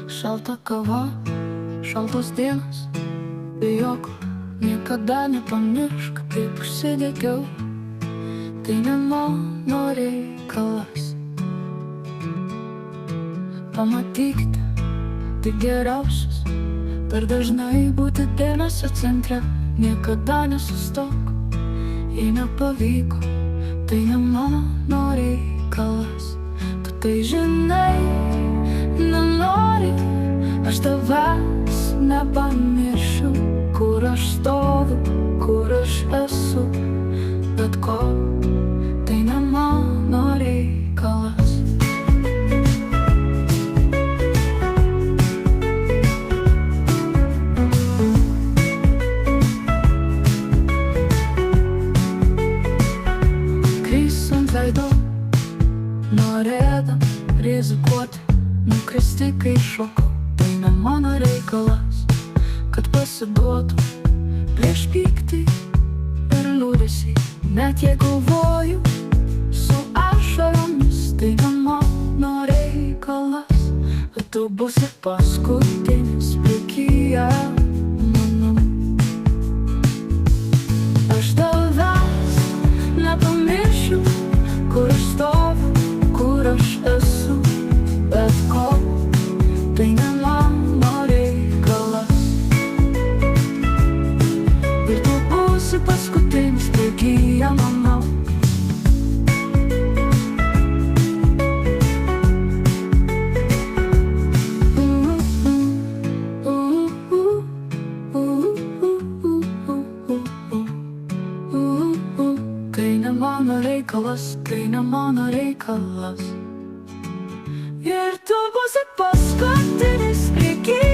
Šalta kava, šaltos dienos, bijok, niekada nepamiršk, kaip užsidegiau. Tai ne mano reikalas. Pamatykite, tai geriausias, per dažnai būti dėmesio centre. Niekada nesustok, jei nepavyko, tai ne mano reikalas. Tu tai žinai, nenori, aš tavęs nepamiršiu. Kur aš stoviu, kur aš esu, bet ko, tai ne mano reikalas. Veido, norėdam rizikuoti, nukristi kai šokau. Tai ne mano reikalas, kad pasiduotų prieš pyktį ir liūdesį. Net jei galvoju su ašaromis, tai ne mano reikalas, bet tu būsi paskutinis priekyje mano. Aš tavęs nepamiršiu, kur aš stoviu, kur aš esu, bet ko, tai ne mano reikalas. Ir tu būsi paskutinis priekyje mano. Tai ne mano reikalas, tai ne mano reikalas. Ir tu būsi paskutinis priekyje.